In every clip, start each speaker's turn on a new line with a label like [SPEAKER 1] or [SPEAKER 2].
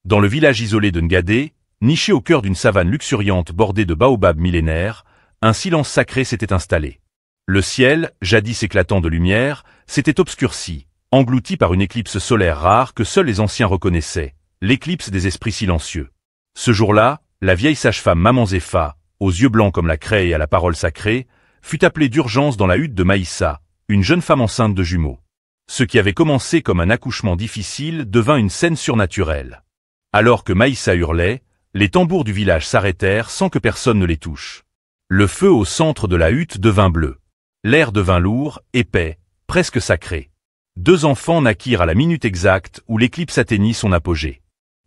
[SPEAKER 1] Dans le village isolé de Ngadé, niché au cœur d'une savane luxuriante bordée de baobabs millénaires, un silence sacré s'était installé. Le ciel, jadis éclatant de lumière, s'était obscurci, englouti par une éclipse solaire rare que seuls les anciens reconnaissaient, l'éclipse des esprits silencieux. Ce jour-là, la vieille sage-femme Maman Zéfa, aux yeux blancs comme la craie et à la parole sacrée, fut appelée d'urgence dans la hutte de Maïssa, une jeune femme enceinte de jumeaux. Ce qui avait commencé comme un accouchement difficile devint une scène surnaturelle. Alors que Maïssa hurlait, les tambours du village s'arrêtèrent sans que personne ne les touche. Le feu au centre de la hutte devint bleu. L'air devint lourd, épais, presque sacré. 2 enfants naquirent à la minute exacte où l'éclipse atteignit son apogée.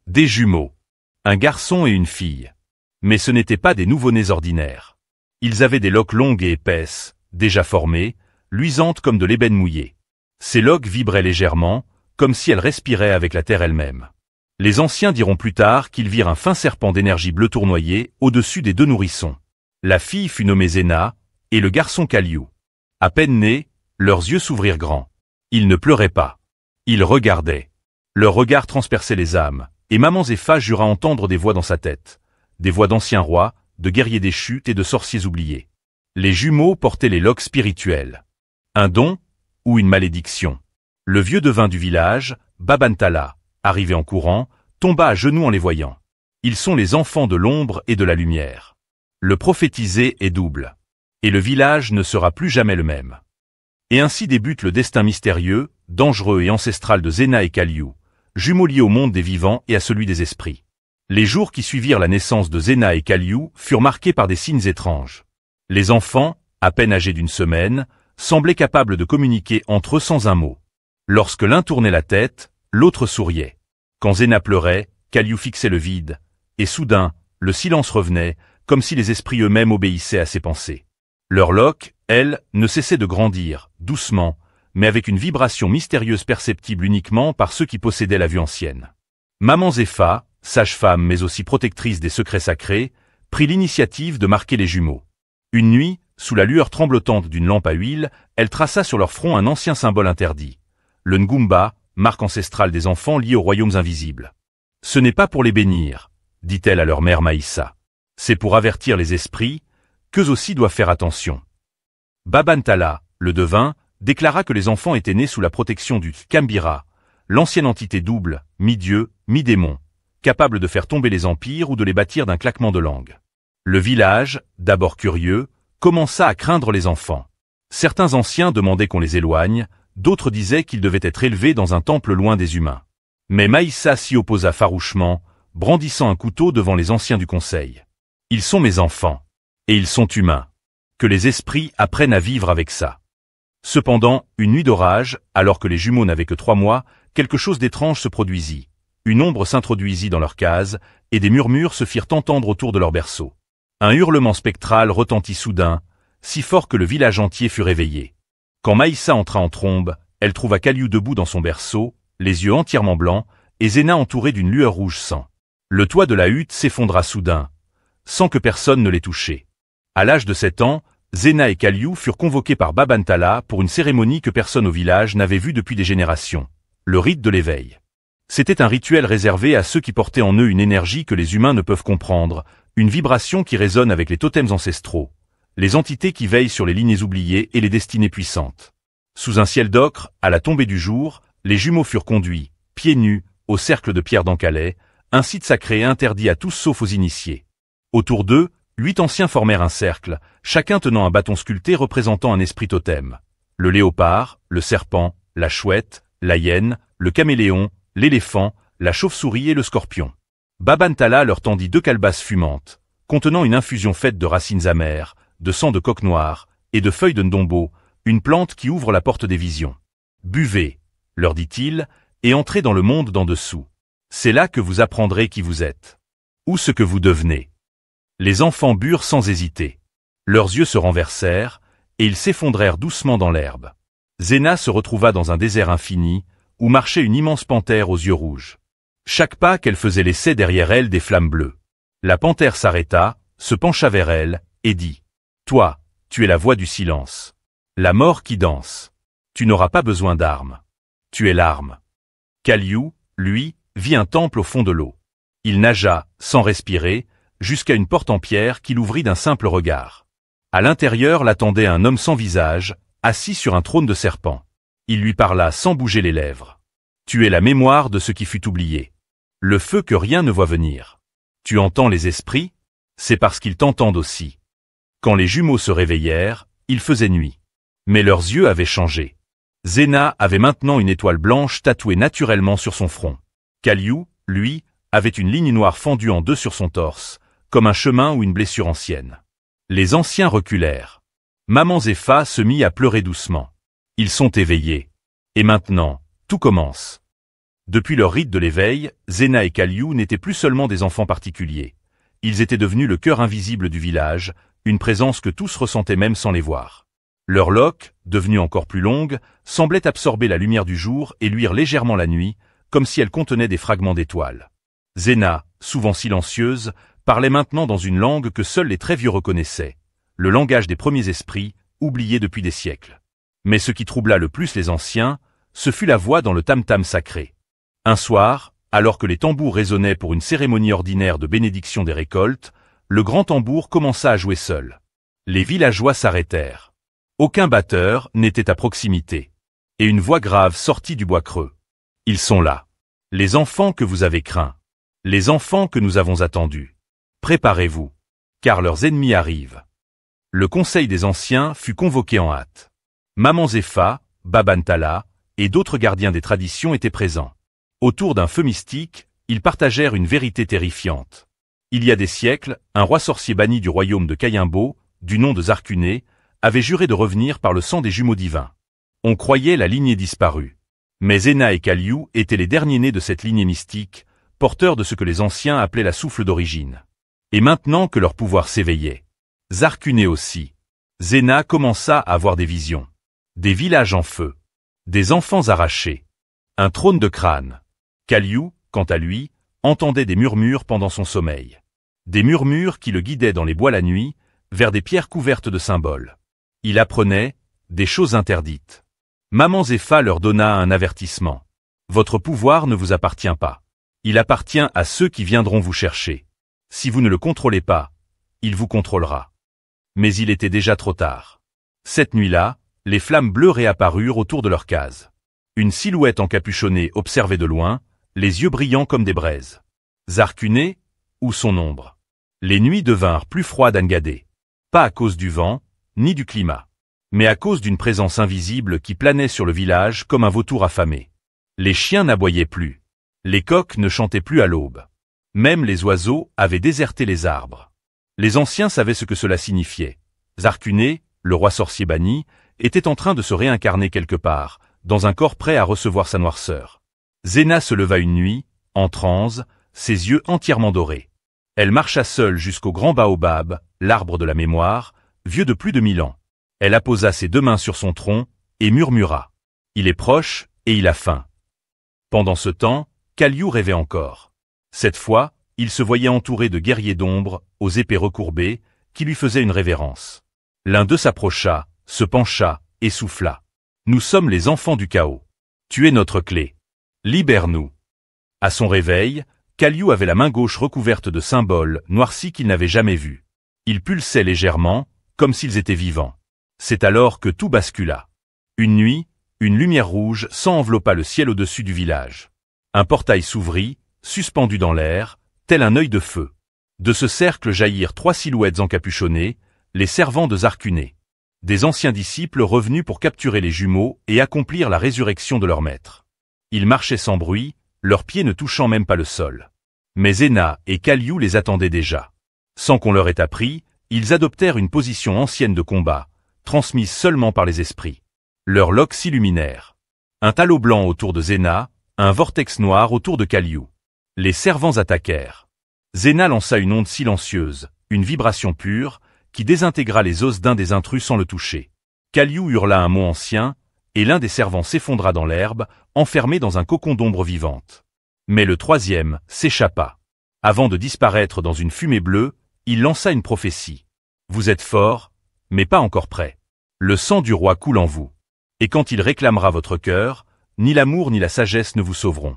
[SPEAKER 1] Des jumeaux. Un garçon et une fille. Mais ce n'étaient pas des nouveau-nés ordinaires. Ils avaient des loques longues et épaisses, déjà formées, luisantes comme de l'ébène mouillé. Ces loques vibraient légèrement, comme si elles respiraient avec la terre elle-même. Les anciens diront plus tard qu'ils virent un fin serpent d'énergie bleu tournoyé au-dessus des 2 nourrissons. La fille fut nommée Zéna, et le garçon Kaliou. À peine nés, leurs yeux s'ouvrirent grands. Ils ne pleuraient pas. Ils regardaient. Leur regard transperçait les âmes, et Maman Zéfa jura entendre des voix dans sa tête. Des voix d'anciens rois, de guerriers déchus et de sorciers oubliés. Les jumeaux portaient les loques spirituelles. Un don ou une malédiction. Le vieux devin du village, Babantala, arrivé en courant, tomba à genoux en les voyant. Ils sont les enfants de l'ombre et de la lumière. Le prophétisé est double. Et le village ne sera plus jamais le même. Et ainsi débute le destin mystérieux, dangereux et ancestral de Zéna et Kaliou, jumeaux liés au monde des vivants et à celui des esprits. Les jours qui suivirent la naissance de Zéna et Kaliou furent marqués par des signes étranges. Les enfants, à peine âgés d'1 semaine, semblaient capables de communiquer entre eux sans un mot. Lorsque l'un tournait la tête, l'autre souriait. Quand Zéna pleurait, Kaliou fixait le vide, et soudain, le silence revenait, comme si les esprits eux-mêmes obéissaient à ses pensées. Leur loque, elle, ne cessait de grandir, doucement, mais avec une vibration mystérieuse perceptible uniquement par ceux qui possédaient la vue ancienne. Maman Zéfa, sage-femme mais aussi protectrice des secrets sacrés, prit l'initiative de marquer les jumeaux. Une nuit, sous la lueur tremblotante d'une lampe à huile, elle traça sur leur front un ancien symbole interdit. Le Ngumba, marque ancestrale des enfants liés aux royaumes invisibles. Ce n'est pas pour les bénir, dit-elle à leur mère Maïssa. C'est pour avertir les esprits, qu'eux aussi doivent faire attention. Babantala, le devin, déclara que les enfants étaient nés sous la protection du Kambira, l'ancienne entité double, mi-dieu, mi-démon, capable de faire tomber les empires ou de les bâtir d'un claquement de langue. Le village, d'abord curieux, commença à craindre les enfants. Certains anciens demandaient qu'on les éloigne, d'autres disaient qu'ils devaient être élevés dans un temple loin des humains. Mais Maïssa s'y opposa farouchement, brandissant un couteau devant les anciens du conseil. Ils sont mes enfants. Et ils sont humains. Que les esprits apprennent à vivre avec ça. Cependant, une nuit d'orage, alors que les jumeaux n'avaient que 3 mois, quelque chose d'étrange se produisit. Une ombre s'introduisit dans leur case, et des murmures se firent entendre autour de leur berceau. Un hurlement spectral retentit soudain, si fort que le village entier fut réveillé. Quand Maïssa entra en trombe, elle trouva Kaliou debout dans son berceau, les yeux entièrement blancs, et Zéna entourée d'une lueur rouge sang. Le toit de la hutte s'effondra soudain, sans que personne ne l'ait touché. À l'âge de 7 ans, Zéna et Kaliou furent convoqués par Babantala pour une cérémonie que personne au village n'avait vue depuis des générations, le rite de l'éveil. C'était un rituel réservé à ceux qui portaient en eux une énergie que les humains ne peuvent comprendre, une vibration qui résonne avec les totems ancestraux, les entités qui veillent sur les lignées oubliées et les destinées puissantes. Sous un ciel d'ocre, à la tombée du jour, les jumeaux furent conduits, pieds nus, au cercle de pierre d'Ancalais, un site sacré interdit à tous sauf aux initiés. Autour d'eux, 8 anciens formèrent un cercle, chacun tenant un bâton sculpté représentant un esprit totem. Le léopard, le serpent, la chouette, la hyène, le caméléon, l'éléphant, la chauve-souris et le scorpion. Babantala leur tendit 2 calebasses fumantes, contenant une infusion faite de racines amères, de sang de coq noir et de feuilles de ndombo, une plante qui ouvre la porte des visions. Buvez, leur dit-il, et entrez dans le monde d'en dessous. C'est là que vous apprendrez qui vous êtes. Ou ce que vous devenez. Les enfants burent sans hésiter. Leurs yeux se renversèrent, et ils s'effondrèrent doucement dans l'herbe. Zéna se retrouva dans un désert infini, où marchait une immense panthère aux yeux rouges. Chaque pas qu'elle faisait laissait derrière elle des flammes bleues. La panthère s'arrêta, se pencha vers elle, et dit « Toi, tu es la voix du silence. La mort qui danse. Tu n'auras pas besoin d'armes. Tu es l'arme. » Kaliou, lui, vit un temple au fond de l'eau. Il nagea, sans respirer, jusqu'à une porte en pierre qu'il ouvrit d'un simple regard. À l'intérieur l'attendait un homme sans visage, assis sur un trône de serpent. Il lui parla sans bouger les lèvres. « Tu es la mémoire de ce qui fut oublié. Le feu que rien ne voit venir. Tu entends les esprits? C'est parce qu'ils t'entendent aussi. » Quand les jumeaux se réveillèrent, il faisait nuit. Mais leurs yeux avaient changé. Zéna avait maintenant une étoile blanche tatouée naturellement sur son front. Kaliou, lui, avait une ligne noire fendue en deux sur son torse, comme un chemin ou une blessure ancienne. Les anciens reculèrent. Maman Zépha se mit à pleurer doucement. Ils sont éveillés. Et maintenant, tout commence. Depuis leur rite de l'éveil, Zéna et Kaliou n'étaient plus seulement des enfants particuliers. Ils étaient devenus le cœur invisible du village, une présence que tous ressentaient même sans les voir. Leurs loques, devenues encore plus longues, semblaient absorber la lumière du jour et luire légèrement la nuit, comme si elles contenaient des fragments d'étoiles. Zéna, souvent silencieuse, parlait maintenant dans une langue que seuls les très vieux reconnaissaient, le langage des premiers esprits, oubliés depuis des siècles. Mais ce qui troubla le plus les anciens, ce fut la voix dans le tam-tam sacré. Un soir, alors que les tambours résonnaient pour une cérémonie ordinaire de bénédiction des récoltes, le grand tambour commença à jouer seul. Les villageois s'arrêtèrent. Aucun batteur n'était à proximité. Et une voix grave sortit du bois creux. « Ils sont là. Les enfants que vous avez craints. Les enfants que nous avons attendus. Préparez-vous, car leurs ennemis arrivent. » Le conseil des anciens fut convoqué en hâte. Maman Zépha, Baba Ntala et d'autres gardiens des traditions étaient présents. Autour d'un feu mystique, ils partagèrent une vérité terrifiante. Il y a des siècles, un roi sorcier banni du royaume de Kayimbo, du nom de Zarkuné, avait juré de revenir par le sang des jumeaux divins. On croyait la lignée disparue. Mais Zéna et Kaliou étaient les derniers nés de cette lignée mystique, porteurs de ce que les anciens appelaient la souffle d'origine. Et maintenant que leur pouvoir s'éveillait, Zarkuné aussi, Zéna commença à avoir des visions. Des villages en feu. Des enfants arrachés. Un trône de crâne. Kaliou, quant à lui, entendait des murmures pendant son sommeil. Des murmures qui le guidaient dans les bois la nuit, vers des pierres couvertes de symboles. Il apprenait des choses interdites. Maman Zépha leur donna un avertissement. Votre pouvoir ne vous appartient pas. Il appartient à ceux qui viendront vous chercher. Si vous ne le contrôlez pas, il vous contrôlera. Mais il était déjà trop tard. Cette nuit-là, les flammes bleues réapparurent autour de leur case. Une silhouette encapuchonnée observait de loin, les yeux brillants comme des braises. Zarkuné, ou son ombre. Les nuits devinrent plus froides à Ngadé. Pas à cause du vent, ni du climat, mais à cause d'une présence invisible qui planait sur le village comme un vautour affamé. Les chiens n'aboyaient plus. Les coqs ne chantaient plus à l'aube. Même les oiseaux avaient déserté les arbres. Les anciens savaient ce que cela signifiait. Zarkuné, le roi sorcier banni, était en train de se réincarner quelque part, dans un corps prêt à recevoir sa noirceur. Zéna se leva une nuit, en transe, ses yeux entièrement dorés. Elle marcha seule jusqu'au grand baobab, l'arbre de la mémoire, vieux de plus de 1000 ans. Elle apposa ses deux mains sur son tronc, et murmura. Il est proche, et il a faim. Pendant ce temps, Kaliou rêvait encore. Cette fois, il se voyait entouré de guerriers d'ombre, aux épées recourbées, qui lui faisaient une révérence. L'un d'eux s'approcha, se pencha, et souffla. Nous sommes les enfants du chaos. Tu es notre clé. Libère-nous. À son réveil, Kaliou avait la main gauche recouverte de symboles noircis qu'il n'avait jamais vus. Ils pulsaient légèrement, comme s'ils étaient vivants. C'est alors que tout bascula. Une nuit, une lumière rouge s'enveloppa le ciel au-dessus du village. Un portail s'ouvrit, suspendu dans l'air, tel un œil de feu. De ce cercle jaillirent 3 silhouettes encapuchonnées, les servants de Zarkuné. Des anciens disciples revenus pour capturer les jumeaux et accomplir la résurrection de leur maître. Ils marchaient sans bruit, leurs pieds ne touchant même pas le sol. Mais Zéna et Kaliou les attendaient déjà. Sans qu'on leur ait appris, ils adoptèrent une position ancienne de combat, transmise seulement par les esprits. Leurs loques s'illuminèrent. Un talot blanc autour de Zéna, un vortex noir autour de Kaliou. Les servants attaquèrent. Zéna lança une onde silencieuse, une vibration pure, qui désintégra les os d'un des intrus sans le toucher. Kaliou hurla un mot ancien, et l'un des servants s'effondra dans l'herbe, enfermé dans un cocon d'ombre vivante. Mais le troisième s'échappa. Avant de disparaître dans une fumée bleue, il lança une prophétie. Vous êtes fort, mais pas encore prêt. Le sang du roi coule en vous. Et quand il réclamera votre cœur, ni l'amour ni la sagesse ne vous sauveront.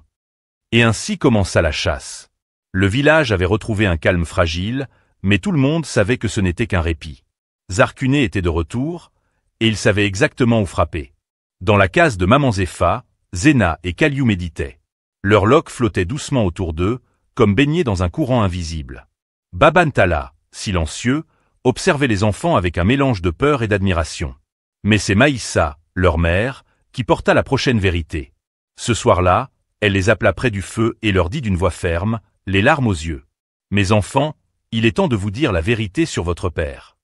[SPEAKER 1] Et ainsi commença la chasse. Le village avait retrouvé un calme fragile, mais tout le monde savait que ce n'était qu'un répit. Zarkuné était de retour, et il savait exactement où frapper. Dans la case de Maman Zepha, Zena et Kaliou méditaient. Leurs loques flottaient doucement autour d'eux, comme baignés dans un courant invisible. Babantala, silencieux, observait les enfants avec un mélange de peur et d'admiration. Mais c'est Maïssa, leur mère, qui porta la prochaine vérité. Ce soir-là, elle les appela près du feu et leur dit d'une voix ferme, les larmes aux yeux. « Mes enfants, il est temps de vous dire la vérité sur votre père. »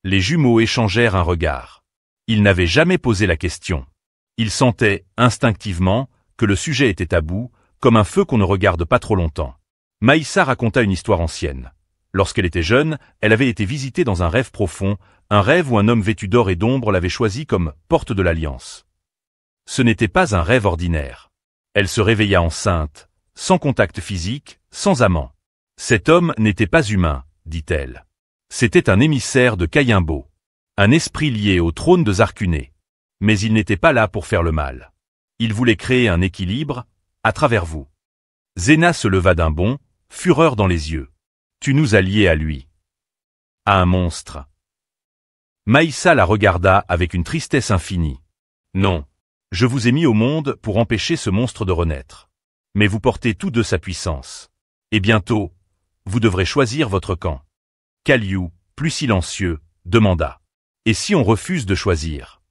[SPEAKER 1] Les jumeaux échangèrent un regard. Ils n'avaient jamais posé la question. Ils sentaient, instinctivement, que le sujet était tabou, comme un feu qu'on ne regarde pas trop longtemps. Maïssa raconta une histoire ancienne. Lorsqu'elle était jeune, elle avait été visitée dans un rêve profond, un rêve où un homme vêtu d'or et d'ombre l'avait choisi comme porte de l'alliance. Ce n'était pas un rêve ordinaire. Elle se réveilla enceinte, sans contact physique, sans amant. Cet homme n'était pas humain, dit-elle. C'était un émissaire de Kayimbo, un esprit lié au trône de Zarkuné. Mais il n'était pas là pour faire le mal. Il voulait créer un équilibre, à travers vous. Zena se leva d'un bond, fureur dans les yeux. Tu nous as liés à lui. À un monstre. Maïssa la regarda avec une tristesse infinie. Non, je vous ai mis au monde pour empêcher ce monstre de renaître. Mais vous portez tous deux sa puissance. Et bientôt, vous devrez choisir votre camp. Kaliou, plus silencieux, demanda. Et si on refuse de choisir?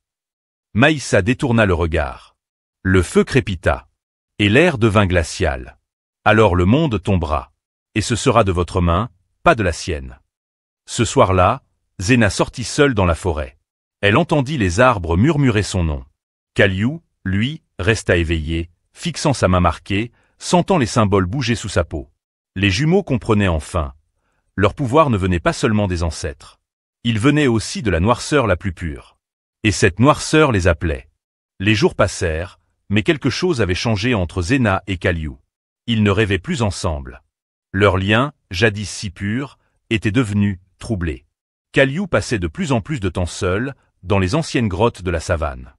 [SPEAKER 1] Maïssa détourna le regard. Le feu crépita. Et l'air devint glacial. Alors le monde tombera. Et ce sera de votre main, pas de la sienne. Ce soir-là, Zena sortit seule dans la forêt. Elle entendit les arbres murmurer son nom. Kaliou, lui, resta éveillé, fixant sa main marquée, sentant les symboles bouger sous sa peau. Les jumeaux comprenaient enfin. Leur pouvoir ne venait pas seulement des ancêtres. Il venait aussi de la noirceur la plus pure. Et cette noirceur les appelait. Les jours passèrent, mais quelque chose avait changé entre Zena et Kaliou. Ils ne rêvaient plus ensemble. Leur lien, jadis si pur, était devenu troublé. Kaliou passait de plus en plus de temps seul, dans les anciennes grottes de la savane.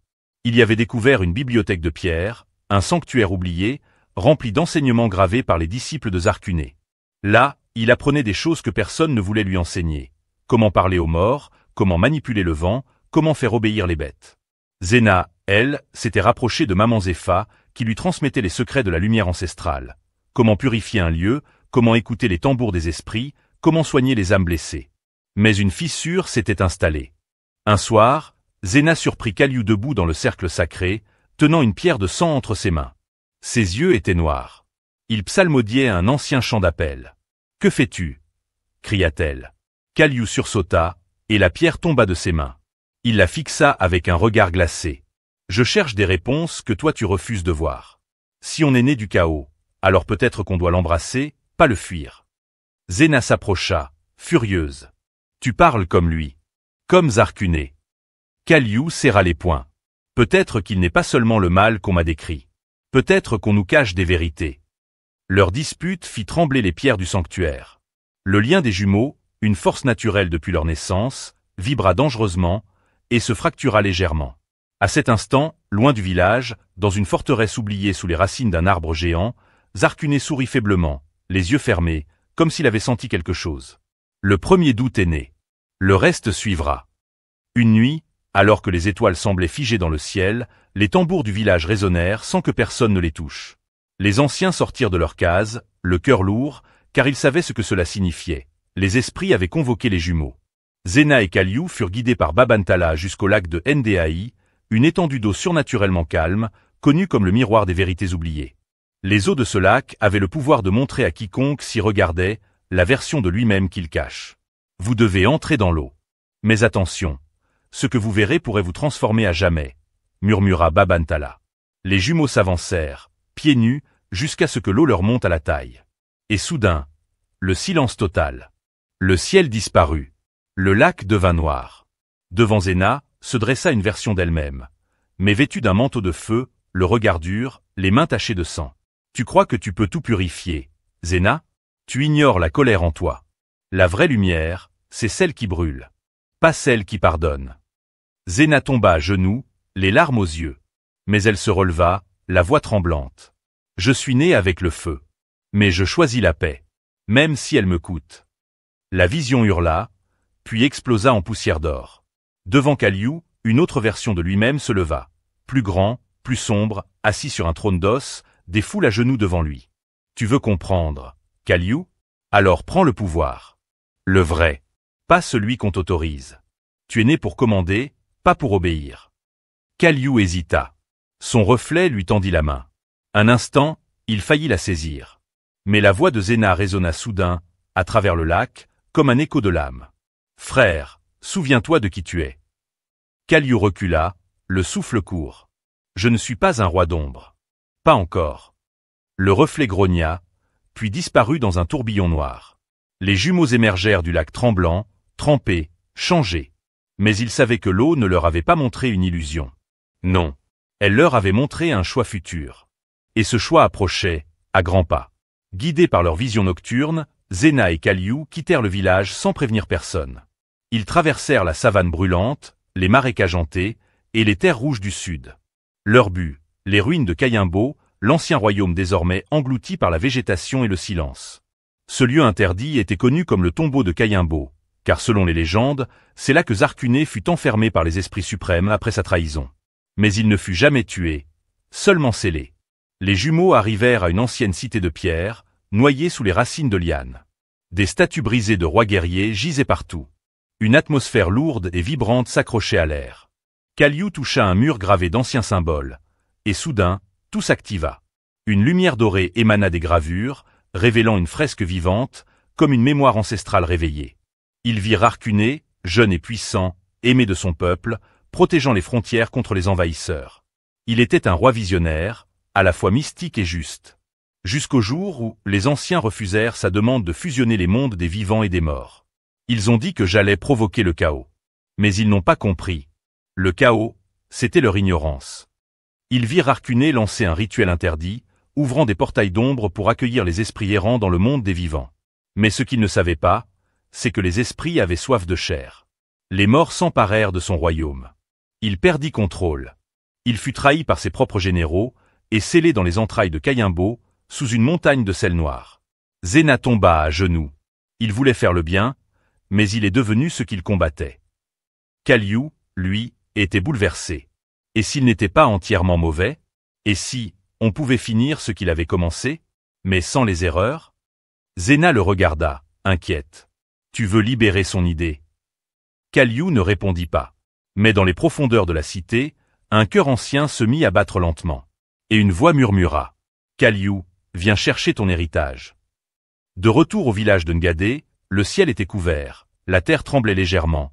[SPEAKER 1] Il y avait découvert une bibliothèque de pierre, un sanctuaire oublié, rempli d'enseignements gravés par les disciples de Zarkuné. Là, il apprenait des choses que personne ne voulait lui enseigner. Comment parler aux morts, comment manipuler le vent, comment faire obéir les bêtes. Zena, elle, s'était rapprochée de Maman Zepha, qui lui transmettait les secrets de la lumière ancestrale. Comment purifier un lieu, comment écouter les tambours des esprits, comment soigner les âmes blessées. Mais une fissure s'était installée. Un soir, Zena surprit Kaliou debout dans le cercle sacré, tenant une pierre de sang entre ses mains. Ses yeux étaient noirs. Il psalmodiait un ancien chant d'appel. « Que fais-tu » cria-t-elle. Kaliou sursauta, et la pierre tomba de ses mains. Il la fixa avec un regard glacé. « Je cherche des réponses que toi tu refuses de voir. Si on est né du chaos, alors peut-être qu'on doit l'embrasser, pas le fuir. » Zena s'approcha, furieuse. « Tu parles comme lui. Comme Zarkuné. » Kaliou serra les poings. « Peut-être qu'il n'est pas seulement le mal qu'on m'a décrit. Peut-être qu'on nous cache des vérités. » Leur dispute fit trembler les pierres du sanctuaire. Le lien des jumeaux, une force naturelle depuis leur naissance, vibra dangereusement et se fractura légèrement. À cet instant, loin du village, dans une forteresse oubliée sous les racines d'un arbre géant, Zarkuné sourit faiblement, les yeux fermés, comme s'il avait senti quelque chose. Le premier doute est né. Le reste suivra. Une nuit, alors que les étoiles semblaient figées dans le ciel, les tambours du village résonnèrent sans que personne ne les touche. Les anciens sortirent de leur case, le cœur lourd, car ils savaient ce que cela signifiait. Les esprits avaient convoqué les jumeaux. Zena et Kaliou furent guidés par Babantala jusqu'au lac de Ndai, une étendue d'eau surnaturellement calme, connue comme le miroir des vérités oubliées. Les eaux de ce lac avaient le pouvoir de montrer à quiconque s'y regardait la version de lui-même qu'il cache. Vous devez entrer dans l'eau. Mais attention, ce que vous verrez pourrait vous transformer à jamais, murmura Babantala. Les jumeaux s'avancèrent, pieds nus, jusqu'à ce que l'eau leur monte à la taille. Et soudain, le silence total. Le ciel disparut. Le lac devint noir. Devant Zena, se dressa une version d'elle-même. Mais vêtue d'un manteau de feu, le regard dur, les mains tachées de sang. Tu crois que tu peux tout purifier, Zena? Tu ignores la colère en toi. La vraie lumière, c'est celle qui brûle. Pas celle qui pardonne. Zena tomba à genoux, les larmes aux yeux. Mais elle se releva, la voix tremblante. Je suis née avec le feu. Mais je choisis la paix. même si elle me coûte. La vision hurla, puis explosa en poussière d'or. Devant Kaliu, une autre version de lui-même se leva. Plus grand, plus sombre, assis sur un trône d'os, des foules à genoux devant lui. Tu veux comprendre, Kaliu? Alors prends le pouvoir. Le vrai. Pas celui qu'on t'autorise. Tu es né pour commander, pas pour obéir. Kaliu hésita. Son reflet lui tendit la main. Un instant, il faillit la saisir. Mais la voix de Zena résonna soudain, à travers le lac, comme un écho de l'âme. Frère, souviens-toi de qui tu es. Kaliu recula, le souffle court. Je ne suis pas un roi d'ombre. Pas encore. Le reflet grogna, puis disparut dans un tourbillon noir. Les jumeaux émergèrent du lac tremblant, trempés, changés. Mais ils savaient que l'eau ne leur avait pas montré une illusion. Non. Elle leur avait montré un choix futur. Et ce choix approchait, à grands pas. Guidés par leur vision nocturne, Zena et Kaliu quittèrent le village sans prévenir personne. Ils traversèrent la savane brûlante, les marécages hantés, et les terres rouges du sud. Leur but, les ruines de Kayimbo, l'ancien royaume désormais englouti par la végétation et le silence. Ce lieu interdit était connu comme le tombeau de Kayimbo, car selon les légendes, c'est là que Zarkuné fut enfermé par les esprits suprêmes après sa trahison. Mais il ne fut jamais tué, seulement scellé. Les jumeaux arrivèrent à une ancienne cité de pierre, noyée sous les racines de lianes. Des statues brisées de rois guerriers gisaient partout. Une atmosphère lourde et vibrante s'accrochait à l'air. Kaliu toucha un mur gravé d'anciens symboles, et soudain, tout s'activa. Une lumière dorée émana des gravures, révélant une fresque vivante, comme une mémoire ancestrale réveillée. Il vit Zarkuné, jeune et puissant, aimé de son peuple, protégeant les frontières contre les envahisseurs. Il était un roi visionnaire, à la fois mystique et juste. Jusqu'au jour où les anciens refusèrent sa demande de fusionner les mondes des vivants et des morts. Ils ont dit que j'allais provoquer le chaos. Mais ils n'ont pas compris. Le chaos, c'était leur ignorance. Ils virent Zarkuné lancer un rituel interdit, ouvrant des portails d'ombre pour accueillir les esprits errants dans le monde des vivants. Mais ce qu'ils ne savaient pas, c'est que les esprits avaient soif de chair. Les morts s'emparèrent de son royaume. Il perdit contrôle. Il fut trahi par ses propres généraux, et scellé dans les entrailles de Kayimbo, sous une montagne de sel noir. Zena tomba à genoux. Il voulait faire le bien, mais il est devenu ce qu'il combattait. Kaliu, lui, était bouleversé. Et s'il n'était pas entièrement mauvais? Et si on pouvait finir ce qu'il avait commencé, mais sans les erreurs? Zena le regarda, inquiète. Tu veux libérer son idée? Kaliu ne répondit pas. Mais dans les profondeurs de la cité, un cœur ancien se mit à battre lentement. Et une voix murmura. Kaliu, viens chercher ton héritage. De retour au village de Ngadé, le ciel était couvert, la terre tremblait légèrement.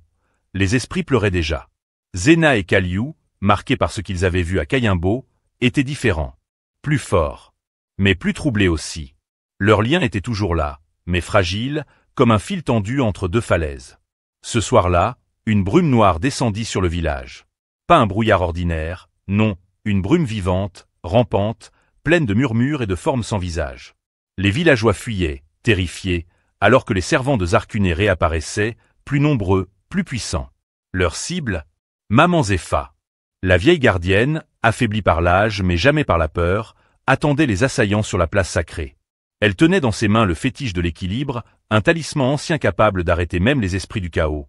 [SPEAKER 1] Les esprits pleuraient déjà. Zena et Kaliu, marqués par ce qu'ils avaient vu à Kayimbo, étaient différents. Plus forts. Mais plus troublés aussi. Leur lien était toujours là, mais fragile, comme un fil tendu entre deux falaises. Ce soir-là, une brume noire descendit sur le village. Pas un brouillard ordinaire, non, une brume vivante, rampante, pleine de murmures et de formes sans visage. Les villageois fuyaient, terrifiés, alors que les servants de Zarkuné réapparaissaient, plus nombreux, plus puissants. Leur cible, Maman Zepha. La vieille gardienne, affaiblie par l'âge mais jamais par la peur, attendait les assaillants sur la place sacrée. Elle tenait dans ses mains le fétiche de l'équilibre, un talisman ancien capable d'arrêter même les esprits du chaos.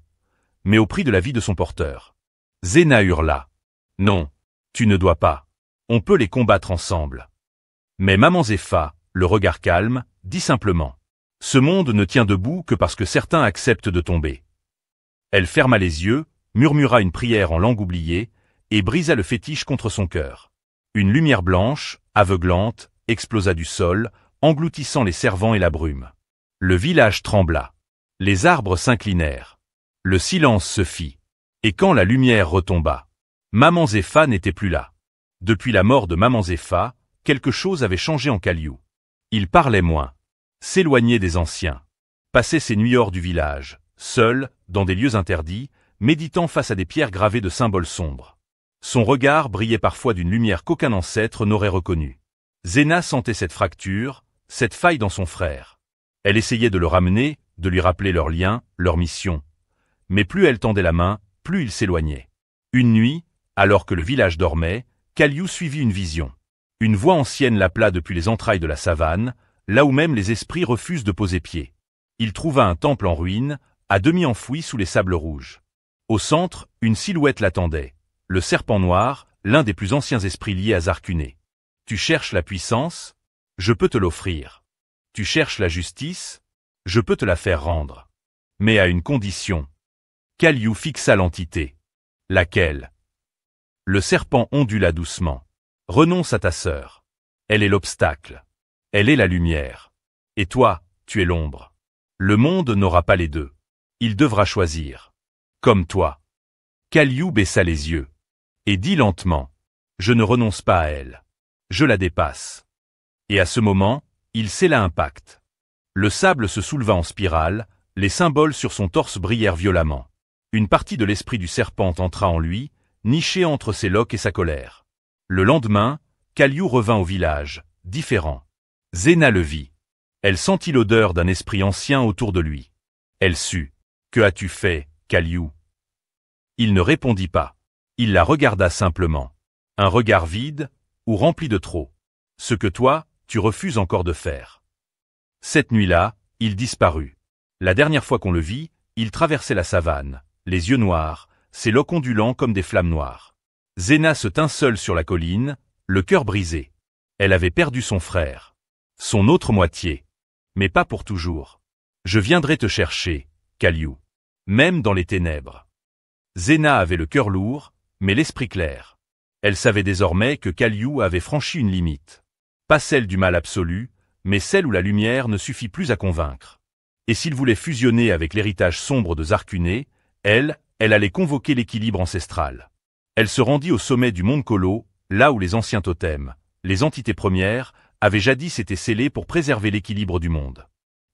[SPEAKER 1] Mais au prix de la vie de son porteur. Zena hurla. Non, tu ne dois pas. On peut les combattre ensemble. Mais Maman Zepha, le regard calme, dit simplement. Ce monde ne tient debout que parce que certains acceptent de tomber. Elle ferma les yeux, murmura une prière en langue oubliée, et brisa le fétiche contre son cœur. Une lumière blanche, aveuglante, explosa du sol, engloutissant les servants et la brume. Le village trembla. Les arbres s'inclinèrent. Le silence se fit. Et quand la lumière retomba, Maman Zepha n'était plus là. Depuis la mort de Maman Zepha, quelque chose avait changé en Kaliu. Il parlait moins, s'éloignait des anciens, passait ses nuits hors du village, seul, dans des lieux interdits, méditant face à des pierres gravées de symboles sombres. Son regard brillait parfois d'une lumière qu'aucun ancêtre n'aurait reconnue. Zena sentait cette fracture, cette faille dans son frère. Elle essayait de le ramener, de lui rappeler leur lien, leur mission. Mais plus elle tendait la main, plus il s'éloignait. Une nuit, alors que le village dormait, Kaliu suivit une vision. Une voix ancienne l'appela depuis les entrailles de la savane, là où même les esprits refusent de poser pied. Il trouva un temple en ruine, à demi enfoui sous les sables rouges. Au centre, une silhouette l'attendait, le serpent noir, l'un des plus anciens esprits liés à Zarkuné. Tu cherches la puissance? Je peux te l'offrir. Tu cherches la justice? Je peux te la faire rendre. Mais à une condition. Kaliu fixa l'entité. Laquelle? Le serpent ondula doucement. Renonce à ta sœur. Elle est l'obstacle. Elle est la lumière. Et toi, tu es l'ombre. Le monde n'aura pas les deux. Il devra choisir. Comme toi. Kaliu baissa les yeux. Et dit lentement. Je ne renonce pas à elle. Je la dépasse. Et à ce moment, il scella un pacte. Le sable se souleva en spirale, les symboles sur son torse brillèrent violemment. Une partie de l'esprit du serpent entra en lui, niché entre ses loques et sa colère. Le lendemain, Kaliu revint au village, différent. Zena le vit. Elle sentit l'odeur d'un esprit ancien autour de lui. Elle sut. Que as-tu fait, Kaliu? Il ne répondit pas. Il la regarda simplement. Un regard vide, ou rempli de trop. Ce que toi, tu refuses encore de faire. Cette nuit-là, il disparut. La dernière fois qu'on le vit, il traversait la savane, les yeux noirs, ses loques ondulants comme des flammes noires. Zena se tint seule sur la colline, le cœur brisé. Elle avait perdu son frère. Son autre moitié. Mais pas pour toujours. Je viendrai te chercher, Kaliu. Même dans les ténèbres. Zena avait le cœur lourd, mais l'esprit clair. Elle savait désormais que Kaliu avait franchi une limite. Pas celle du mal absolu, mais celle où la lumière ne suffit plus à convaincre. Et s'il voulait fusionner avec l'héritage sombre de Zarkuné, elle allait convoquer l'équilibre ancestral. Elle se rendit au sommet du Mont Kolo, là où les anciens totems, les entités premières, avaient jadis été scellés pour préserver l'équilibre du monde.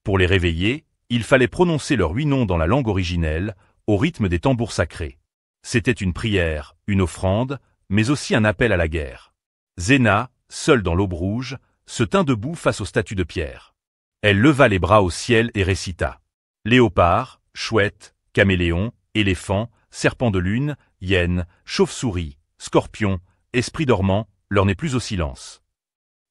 [SPEAKER 1] Pour les réveiller, il fallait prononcer leurs 8 noms dans la langue originelle, au rythme des tambours sacrés. C'était une prière, une offrande, mais aussi un appel à la guerre. Zena, seule dans l'aube rouge, se tint debout face aux statues de pierre. Elle leva les bras au ciel et récita. Léopard, chouette, caméléon, éléphant, serpent de lune, hyène, chauve-souris, scorpion, esprit dormant, leur n'est plus au silence.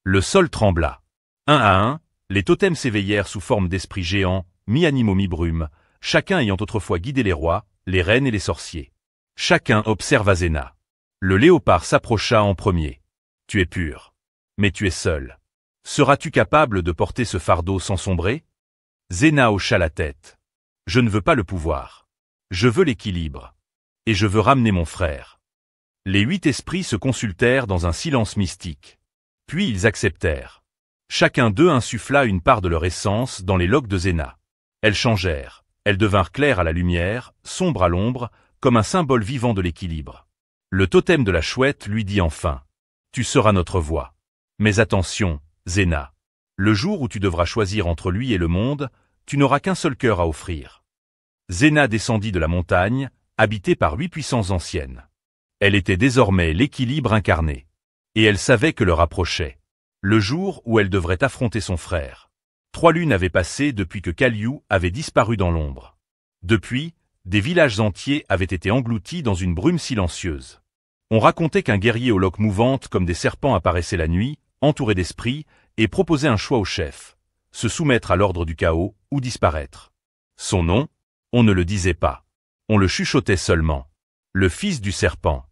[SPEAKER 1] Le sol trembla. Un à un, les totems s'éveillèrent sous forme d'esprits géants, mi-animaux mi-brumes, chacun ayant autrefois guidé les rois, les reines et les sorciers. Chacun observa Zena. Le léopard s'approcha en premier. Tu es pur. Mais tu es seul. Seras-tu capable de porter ce fardeau sans sombrer? Zena hocha la tête. Je ne veux pas le pouvoir. Je veux l'équilibre. Et je veux ramener mon frère. Les 8 esprits se consultèrent dans un silence mystique. Puis ils acceptèrent. Chacun d'eux insuffla une part de leur essence dans les loques de Zena. Elles changèrent. Elles devinrent claires à la lumière, sombres à l'ombre, comme un symbole vivant de l'équilibre. Le totem de la chouette lui dit enfin. Tu seras notre voix. Mais attention, Zena. Le jour où tu devras choisir entre lui et le monde, tu n'auras qu'un seul cœur à offrir. Zena descendit de la montagne, habitée par 8 puissances anciennes. Elle était désormais l'équilibre incarné. Et elle savait que l'heure approchait. Le jour où elle devrait affronter son frère. 3 lunes avaient passé depuis que Kaliu avait disparu dans l'ombre. Depuis, des villages entiers avaient été engloutis dans une brume silencieuse. On racontait qu'un guerrier aux loques mouvantes comme des serpents apparaissait la nuit, entouré d'esprits, et proposait un choix au chef, se soumettre à l'ordre du chaos ou disparaître. Son nom, on ne le disait pas. On le chuchotait seulement. Le fils du serpent.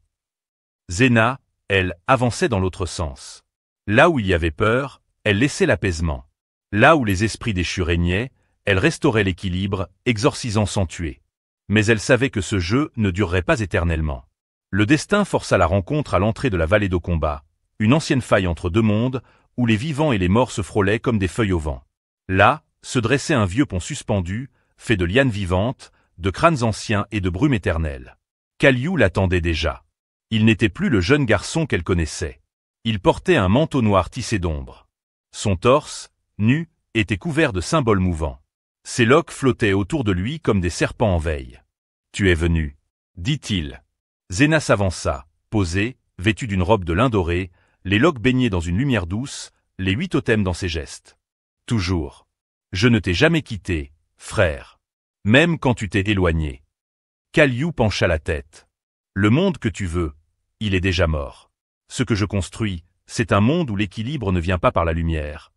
[SPEAKER 1] Zena, elle, avançait dans l'autre sens. Là où il y avait peur, elle laissait l'apaisement. Là où les esprits déchus régnaient, elle restaurait l'équilibre, exorcisant sans tuer. Mais elle savait que ce jeu ne durerait pas éternellement. Le destin força la rencontre à l'entrée de la vallée d'Okomba, une ancienne faille entre 2 mondes, où les vivants et les morts se frôlaient comme des feuilles au vent. Là, se dressait un vieux pont suspendu, fait de lianes vivantes, de crânes anciens et de brume éternelle. Kaliu l'attendait déjà. Il n'était plus le jeune garçon qu'elle connaissait. Il portait un manteau noir tissé d'ombre. Son torse, nu, était couvert de symboles mouvants. Ses loques flottaient autour de lui comme des serpents en veille. « Tu es venu, » dit-il. Zena s'avança, posée, vêtue d'une robe de lin doré, les loques baignées dans une lumière douce, les 8 totems dans ses gestes. « Toujours. Je ne t'ai jamais quitté, frère. Même quand tu t'es éloigné. » Kaliu pencha la tête. « Le monde que tu veux, il est déjà mort. Ce que je construis, c'est un monde où l'équilibre ne vient pas par la lumière,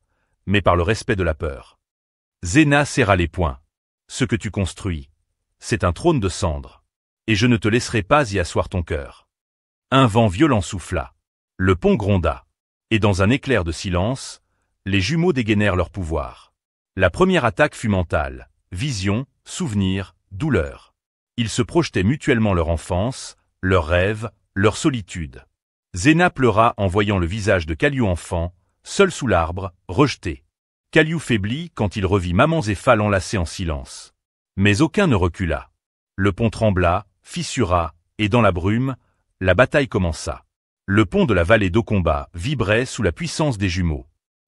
[SPEAKER 1] mais par le respect de la peur. Zéna serra les poings. Ce que tu construis, c'est un trône de cendres. Et je ne te laisserai pas y asseoir ton cœur. Un vent violent souffla. Le pont gronda. Et dans un éclair de silence, les jumeaux dégainèrent leur pouvoir. La première attaque fut mentale. Vision, souvenir, douleur. Ils se projetaient mutuellement leur enfance, leurs rêves, leur solitude. Zéna pleura en voyant le visage de Kaliou enfant, seul sous l'arbre, rejeté. Kaliou faiblit quand il revit maman Zéphal enlacée en silence. Mais aucun ne recula. Le pont trembla, fissura, et dans la brume, la bataille commença. Le pont de la vallée d'Okomba vibrait sous la puissance des jumeaux.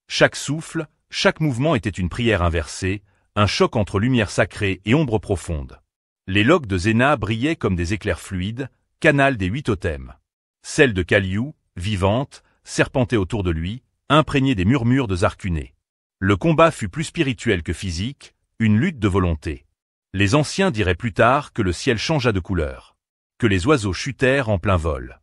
[SPEAKER 1] Chaque souffle, chaque mouvement était une prière inversée, un choc entre lumière sacrée et ombre profonde. Les loques de Zéna brillaient comme des éclairs fluides, canal des 8 totems. Celle de Kaliou, vivante, serpentait autour de lui, imprégnée des murmures de Zarkuné. Le combat fut plus spirituel que physique, une lutte de volonté. Les anciens diraient plus tard que le ciel changea de couleur, que les oiseaux chutèrent en plein vol,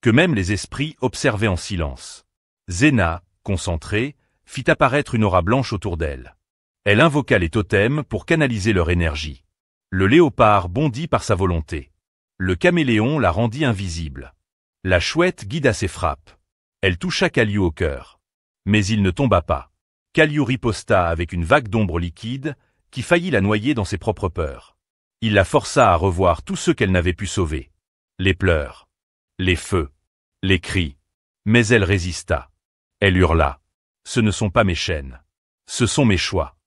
[SPEAKER 1] que même les esprits observaient en silence. Zéna, concentrée, fit apparaître une aura blanche autour d'elle. Elle invoqua les totems pour canaliser leur énergie. Le léopard bondit par sa volonté. Le caméléon la rendit invisible. La chouette guida ses frappes. Elle toucha Kaliou au cœur. Mais il ne tomba pas. Kaliou riposta avec une vague d'ombre liquide qui faillit la noyer dans ses propres peurs. Il la força à revoir tous ceux qu'elle n'avait pu sauver. Les pleurs, les feux, les cris. Mais elle résista. Elle hurla. Ce ne sont pas mes chaînes. Ce sont mes choix.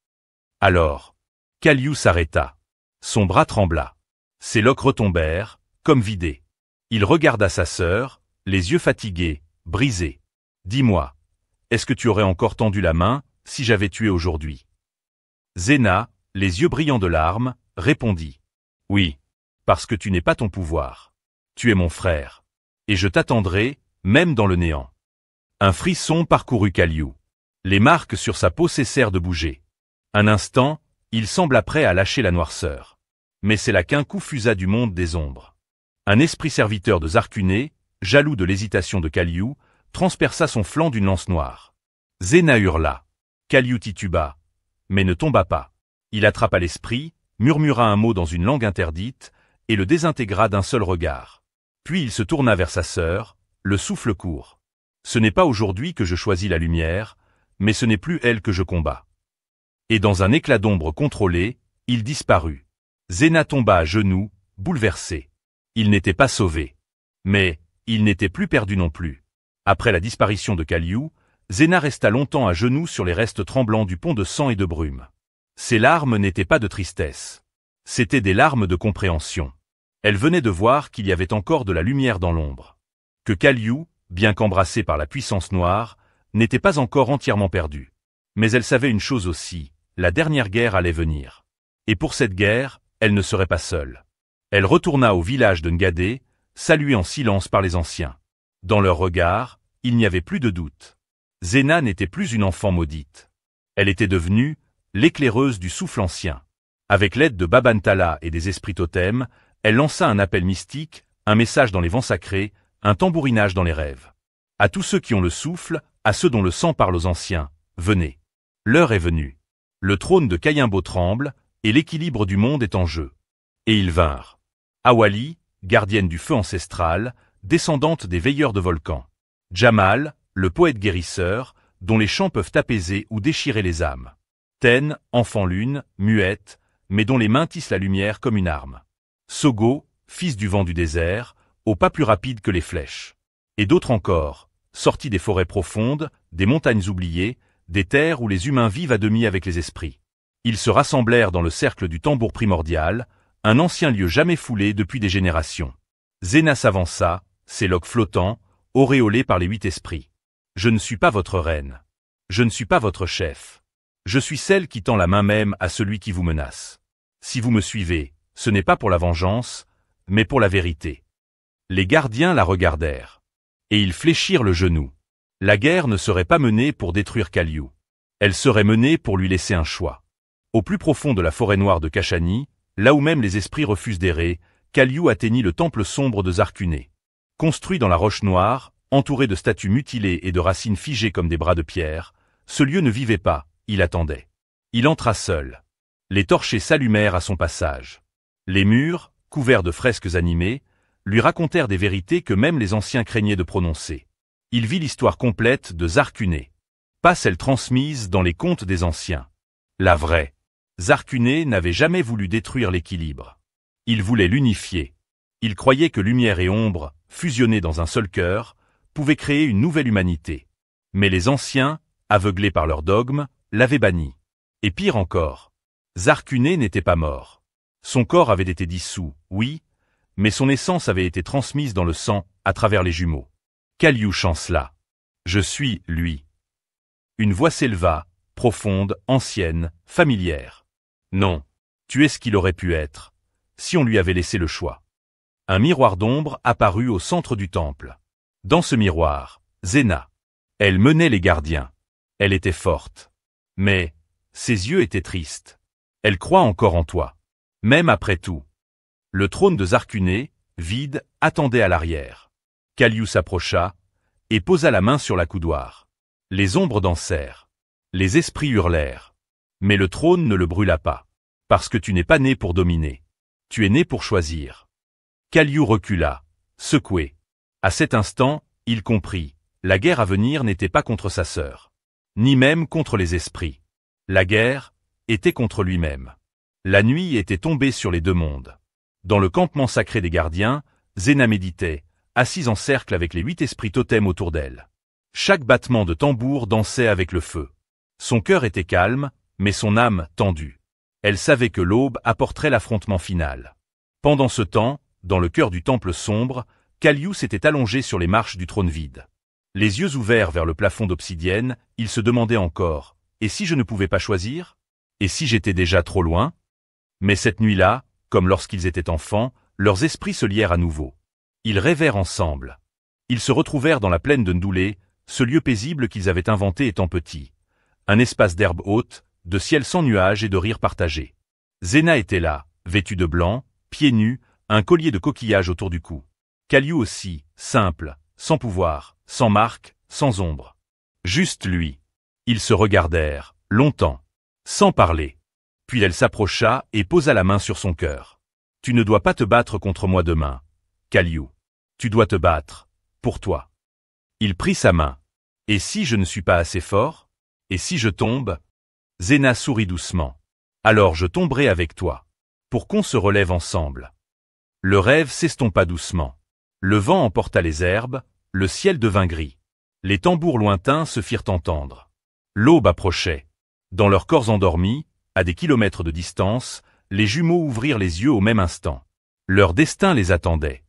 [SPEAKER 1] Alors, Kaliou s'arrêta. Son bras trembla. Ses loques retombèrent, comme vidées. Il regarda sa sœur, les yeux fatigués, brisés. Dis-moi, est-ce que tu aurais encore tendu la main si j'avais tué aujourd'hui? Zéna, les yeux brillants de larmes, répondit. Oui, parce que tu n'es pas ton pouvoir. Tu es mon frère. Et je t'attendrai, même dans le néant. Un frisson parcourut Kaliou. Les marques sur sa peau cessèrent de bouger. Un instant, il sembla prêt à lâcher la noirceur. Mais c'est là qu'un coup fusa du monde des ombres. Un esprit serviteur de Zarkuné, jaloux de l'hésitation de Kaliou, transperça son flanc d'une lance noire. Zéna hurla. Kaliou tituba, mais ne tomba pas. Il attrapa l'esprit, murmura un mot dans une langue interdite, et le désintégra d'un seul regard. Puis il se tourna vers sa sœur, le souffle court. Ce n'est pas aujourd'hui que je choisis la lumière, mais ce n'est plus elle que je combats. Et dans un éclat d'ombre contrôlé, il disparut. Zéna tomba à genoux, bouleversé. Il n'était pas sauvé. Mais, il n'était plus perdu non plus. Après la disparition de Kaliou, Zéna resta longtemps à genoux sur les restes tremblants du pont de sang et de brume. Ses larmes n'étaient pas de tristesse. C'étaient des larmes de compréhension. Elle venait de voir qu'il y avait encore de la lumière dans l'ombre. Que Kaliou, bien qu'embrassé par la puissance noire, n'était pas encore entièrement perdu. Mais elle savait une chose aussi, la dernière guerre allait venir. Et pour cette guerre, elle ne serait pas seule. Elle retourna au village de Ngadé, saluée en silence par les anciens. Dans leur regard, il n'y avait plus de doute. Zéna n'était plus une enfant maudite. Elle était devenue l'éclaireuse du souffle ancien. Avec l'aide de Babantala et des esprits totems, elle lança un appel mystique, un message dans les vents sacrés, un tambourinage dans les rêves. À tous ceux qui ont le souffle, à ceux dont le sang parle aux anciens, venez. L'heure est venue. Le trône de Kayimbo tremble, et l'équilibre du monde est en jeu. Et ils vinrent. Awali, gardienne du feu ancestral, descendante des veilleurs de volcans. Jamal, le poète guérisseur, dont les chants peuvent apaiser ou déchirer les âmes. Ten, enfant lune, muette, mais dont les mains tissent la lumière comme une arme. Sogo, fils du vent du désert, au pas plus rapide que les flèches. Et d'autres encore, sortis des forêts profondes, des montagnes oubliées, des terres où les humains vivent à demi avec les esprits. Ils se rassemblèrent dans le cercle du tambour primordial, un ancien lieu jamais foulé depuis des générations. Zéna s'avança, ses loques flottants, auréolés par les 8 esprits. Je ne suis pas votre reine. Je ne suis pas votre chef. Je suis celle qui tend la main même à celui qui vous menace. Si vous me suivez, ce n'est pas pour la vengeance, mais pour la vérité. Les gardiens la regardèrent. Et ils fléchirent le genou. La guerre ne serait pas menée pour détruire Kaliou. Elle serait menée pour lui laisser un choix. Au plus profond de la forêt noire de Kashani, là où même les esprits refusent d'errer, Kaliou atteignit le temple sombre de Zarkuné. Construit dans la roche noire, entouré de statues mutilées et de racines figées comme des bras de pierre, ce lieu ne vivait pas, il attendait. Il entra seul. Les torchers s'allumèrent à son passage. Les murs, couverts de fresques animées, lui racontèrent des vérités que même les anciens craignaient de prononcer. Il vit l'histoire complète de Zarkuné. Pas celle transmise dans les contes des anciens. La vraie. Zarkuné n'avait jamais voulu détruire l'équilibre. Il voulait l'unifier. Il croyait que lumière et ombre, fusionnées dans un seul cœur, pouvaient créer une nouvelle humanité. Mais les anciens, aveuglés par leurs dogmes, l'avaient banni. Et pire encore, Zarkuné n'était pas mort. Son corps avait été dissous, oui, mais son essence avait été transmise dans le sang, à travers les jumeaux. Kaliu chancela. Je suis, lui. Une voix s'éleva, profonde, ancienne, familière. Non, tu es ce qu'il aurait pu être, si on lui avait laissé le choix. Un miroir d'ombre apparut au centre du temple. Dans ce miroir, Zena. Elle menait les gardiens. Elle était forte. Mais, ses yeux étaient tristes. Elle croit encore en toi. Même après tout. Le trône de Zarkuné, vide, attendait à l'arrière. Kaliu s'approcha, et posa la main sur la coudoir. Les ombres dansèrent. Les esprits hurlèrent. Mais le trône ne le brûla pas. Parce que tu n'es pas né pour dominer. Tu es né pour choisir. Kaliu recula, secoué. À cet instant, il comprit. La guerre à venir n'était pas contre sa sœur. Ni même contre les esprits. La guerre était contre lui-même. La nuit était tombée sur les deux mondes. Dans le campement sacré des gardiens, Zena méditait, assise en cercle avec les 8 esprits totems autour d'elle. Chaque battement de tambour dansait avec le feu. Son cœur était calme, mais son âme tendue. Elle savait que l'aube apporterait l'affrontement final. Pendant ce temps, dans le cœur du temple sombre, Kaliu s'était allongé sur les marches du trône vide. Les yeux ouverts vers le plafond d'obsidienne, il se demandait encore, et si je ne pouvais pas choisir? Et si j'étais déjà trop loin? Mais cette nuit-là, comme lorsqu'ils étaient enfants, leurs esprits se lièrent à nouveau. Ils rêvèrent ensemble. Ils se retrouvèrent dans la plaine de Ndoulé, ce lieu paisible qu'ils avaient inventé étant petits. Un espace d'herbe haute, de ciel sans nuages et de rires partagés. Zena était là, vêtue de blanc, pieds nus, un collier de coquillages autour du cou. Kaliu aussi, simple, sans pouvoir, sans marque, sans ombre. Juste lui. Ils se regardèrent, longtemps, sans parler. Puis elle s'approcha et posa la main sur son cœur. Tu ne dois pas te battre contre moi demain, Kaliu. Tu dois te battre, pour toi. Il prit sa main. Et si je ne suis pas assez fort? Et si je tombe? Zena sourit doucement. Alors je tomberai avec toi. Pour qu'on se relève ensemble. Le rêve s'estompa doucement. Le vent emporta les herbes, le ciel devint gris. Les tambours lointains se firent entendre. L'aube approchait. Dans leurs corps endormis, à des kilomètres de distance, les jumeaux ouvrirent les yeux au même instant. Leur destin les attendait.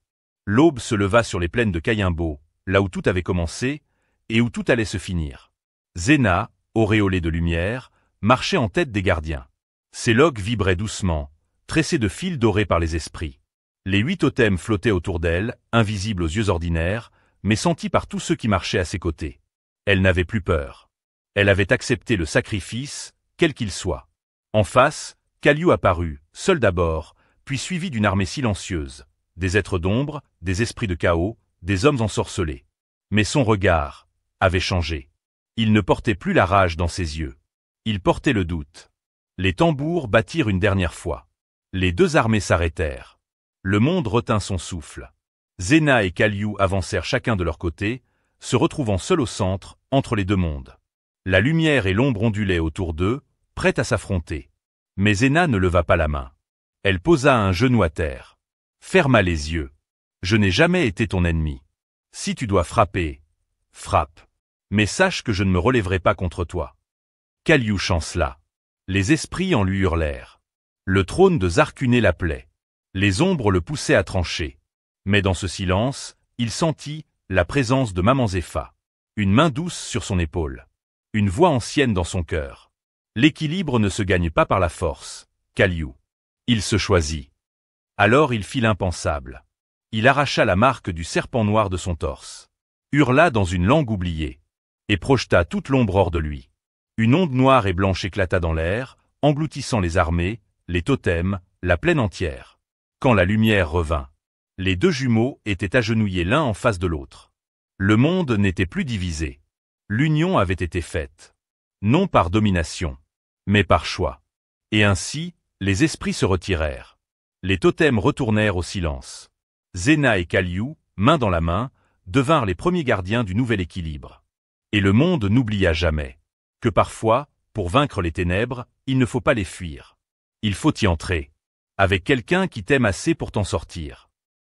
[SPEAKER 1] L'aube se leva sur les plaines de Kayimbo, là où tout avait commencé, et où tout allait se finir. Zena, auréolée de lumière, marchait en tête des gardiens. Ses loques vibraient doucement, tressées de fils dorés par les esprits. Les 8 totems flottaient autour d'elle, invisibles aux yeux ordinaires, mais sentis par tous ceux qui marchaient à ses côtés. Elle n'avait plus peur. Elle avait accepté le sacrifice, quel qu'il soit. En face, Kaliu apparut, seul d'abord, puis suivi d'une armée silencieuse, des êtres d'ombre, des esprits de chaos, des hommes ensorcelés. Mais son regard avait changé. Il ne portait plus la rage dans ses yeux. Il portait le doute. Les tambours battirent une dernière fois. Les deux armées s'arrêtèrent. Le monde retint son souffle. Zena et Kaliu avancèrent chacun de leur côté, se retrouvant seuls au centre, entre les deux mondes. La lumière et l'ombre ondulaient autour d'eux, prêtes à s'affronter. Mais Zena ne leva pas la main. Elle posa un genou à terre. Ferma les yeux. Je n'ai jamais été ton ennemi. Si tu dois frapper, frappe. Mais sache que je ne me relèverai pas contre toi. Kaliu chancela. Les esprits en lui hurlèrent. Le trône de Zarkuné l'appelait. Les ombres le poussaient à trancher. Mais dans ce silence, il sentit la présence de Maman Zepha. Une main douce sur son épaule. Une voix ancienne dans son cœur. L'équilibre ne se gagne pas par la force, Kaliu. Il se choisit. Alors il fit l'impensable. Il arracha la marque du serpent noir de son torse. Hurla dans une langue oubliée. Et projeta toute l'ombre hors de lui. Une onde noire et blanche éclata dans l'air, engloutissant les armées, les totems, la plaine entière. Quand la lumière revint, les deux jumeaux étaient agenouillés l'un en face de l'autre. Le monde n'était plus divisé. L'union avait été faite. non par domination, mais par choix. Et ainsi, les esprits se retirèrent. Les totems retournèrent au silence. Zena et Kaliu, main dans la main, devinrent les premiers gardiens du nouvel équilibre. Et le monde n'oublia jamais que parfois, pour vaincre les ténèbres, il ne faut pas les fuir. Il faut y entrer. Avec quelqu'un qui t'aime assez pour t'en sortir.